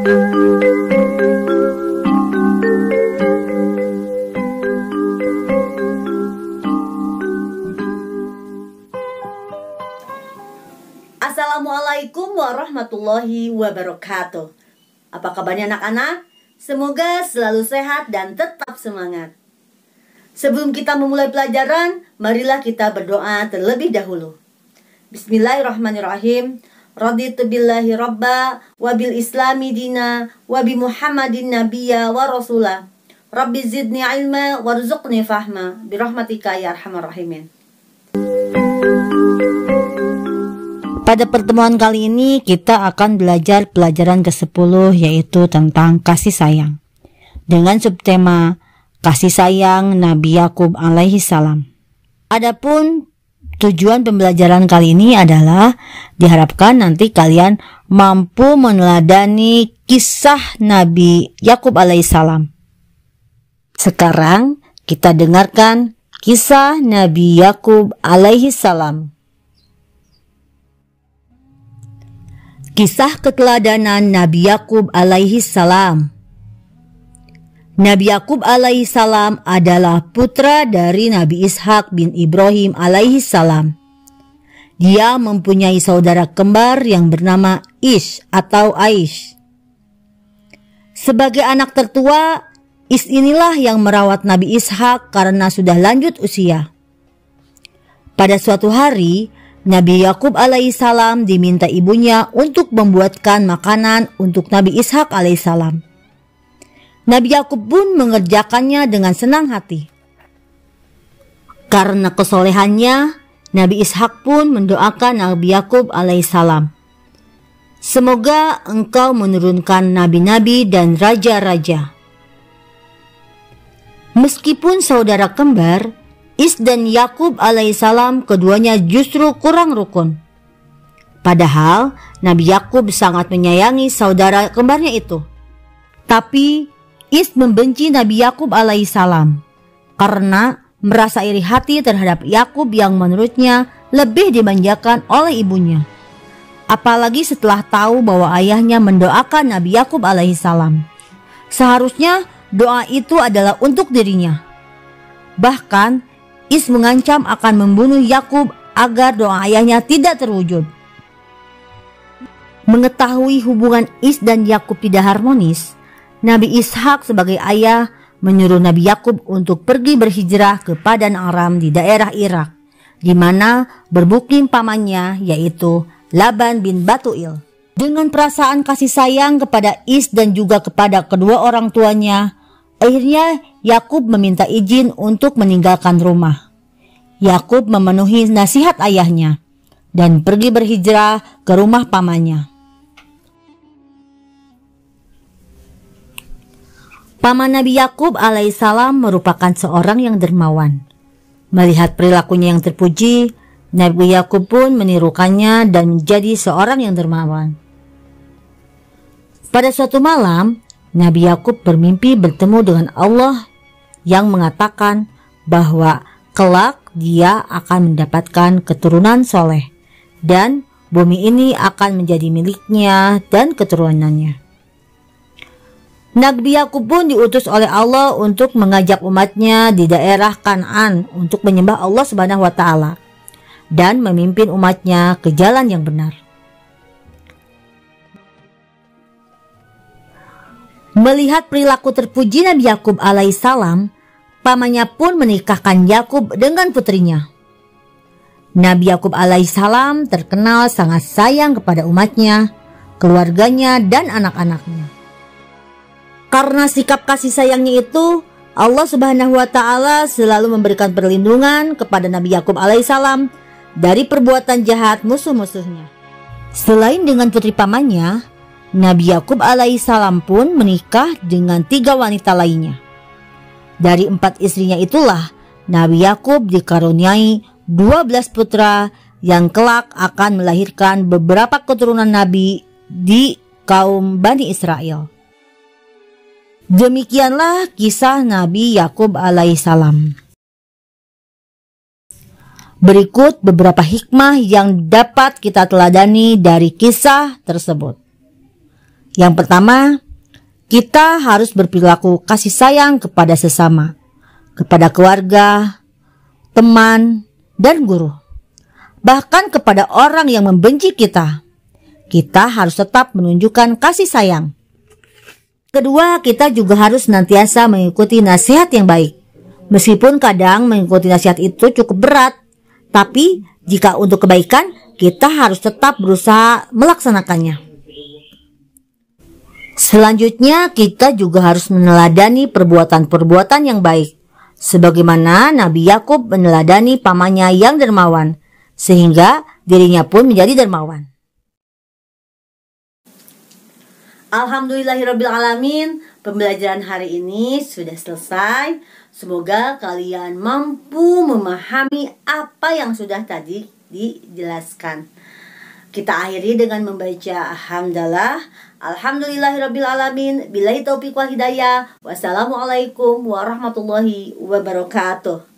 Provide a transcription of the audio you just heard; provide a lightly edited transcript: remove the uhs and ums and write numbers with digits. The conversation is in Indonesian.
Assalamualaikum warahmatullahi wabarakatuh. Apa kabarnya anak-anak? Semoga selalu sehat dan tetap semangat. Sebelum kita memulai pelajaran, marilah kita berdoa terlebih dahulu. Bismillahirrahmanirrahim. Raditu billahi rabba wa bil islami dina wa bi Muhammadin nabiyya wa rasulah. Rabbi zidni ilma warzuqni fahma birahmatika ya arhamar rahimin. Pada pertemuan kali ini kita akan belajar pelajaran ke-10 yaitu tentang kasih sayang dengan subtema kasih sayang Nabi Yakub alaihi salam. Adapun tujuan pembelajaran kali ini adalah diharapkan nanti kalian mampu meneladani kisah Nabi Yakub alaihi salam. Sekarang kita dengarkan kisah Nabi Yakub alaihi salam. Kisah keteladanan Nabi Yakub alaihi salam. Nabi Yakub alaihi salam adalah putra dari Nabi Ishak bin Ibrahim alaihi salam. Dia mempunyai saudara kembar yang bernama Ish atau Aish. Sebagai anak tertua, Ish inilah yang merawat Nabi Ishak karena sudah lanjut usia. Pada suatu hari, Nabi Yakub alaihissalam diminta ibunya untuk membuatkan makanan untuk Nabi Ishak alaihissalam. Nabi Yakub pun mengerjakannya dengan senang hati. Karena kesolehannya, Nabi Ishak pun mendoakan Nabi Yakub alaihissalam. Semoga engkau menurunkan nabi-nabi dan raja-raja. Meskipun saudara kembar, Is dan Yakub alaihissalam keduanya justru kurang rukun. Padahal Nabi Yakub sangat menyayangi saudara kembarnya itu. Tapi Is membenci Nabi Yakub alaihissalam karena merasa iri hati terhadap Yakub yang menurutnya lebih dimanjakan oleh ibunya. Apalagi setelah tahu bahwa ayahnya mendoakan Nabi Yakub alaihissalam. Seharusnya doa itu adalah untuk dirinya. Bahkan Is mengancam akan membunuh Yakub agar doa ayahnya tidak terwujud. Mengetahui hubungan Is dan Yakub tidak harmonis, Nabi Ishak sebagai ayah menyuruh Nabi Yakub untuk pergi berhijrah ke Padan Aram di daerah Irak, di mana bermukim pamannya yaitu Laban bin Batuil. Dengan perasaan kasih sayang kepada Is dan juga kepada kedua orang tuanya, akhirnya Yakub meminta izin untuk meninggalkan rumah. Yakub memenuhi nasihat ayahnya dan pergi berhijrah ke rumah pamannya. Paman Nabi Yakub alaihissalam merupakan seorang yang dermawan. Melihat perilakunya yang terpuji, Nabi Yakub pun menirukannya dan menjadi seorang yang dermawan. Pada suatu malam, Nabi Yakub bermimpi bertemu dengan Allah yang mengatakan bahwa kelak dia akan mendapatkan keturunan soleh dan bumi ini akan menjadi miliknya dan keturunannya. Nabi Yakub pun diutus oleh Allah untuk mengajak umatnya di daerah Kan'an untuk menyembah Allah Subhanahu wa Ta'ala dan memimpin umatnya ke jalan yang benar. Melihat perilaku terpuji Nabi Yakub alaihissalam, pamannya pun menikahkan Yakub dengan putrinya. Nabi Yakub alaihissalam terkenal sangat sayang kepada umatnya, keluarganya, dan anak-anaknya. Karena sikap kasih sayangnya itu, Allah Subhanahu wa Ta'ala selalu memberikan perlindungan kepada Nabi Yakub alaihissalam dari perbuatan jahat musuh-musuhnya. Selain dengan putri pamannya, Nabi Yakub alaihissalam pun menikah dengan 3 wanita lainnya. Dari 4 istrinya itulah Nabi Yakub dikaruniai 12 putra yang kelak akan melahirkan beberapa keturunan Nabi di kaum Bani Israel. Demikianlah kisah Nabi Yakub alaihissalam. Berikut beberapa hikmah yang dapat kita teladani dari kisah tersebut. Yang pertama, kita harus berperilaku kasih sayang kepada sesama, kepada keluarga, teman, dan guru. Bahkan kepada orang yang membenci kita harus tetap menunjukkan kasih sayang. Kedua, kita juga harus senantiasa mengikuti nasihat yang baik. Meskipun kadang mengikuti nasihat itu cukup berat, tapi jika untuk kebaikan, kita harus tetap berusaha melaksanakannya. Selanjutnya, kita juga harus meneladani perbuatan-perbuatan yang baik, sebagaimana Nabi Yakub meneladani pamannya yang dermawan, sehingga dirinya pun menjadi dermawan. Alhamdulillahirrabbilalamin, pembelajaran hari ini sudah selesai. Semoga kalian mampu memahami apa yang sudah tadi dijelaskan. Kita akhiri dengan membaca hamdalah. Alhamdulillahirrabbilalamin. Billahi taufiq wal hidayah. Wassalamualaikum warahmatullahi wabarakatuh.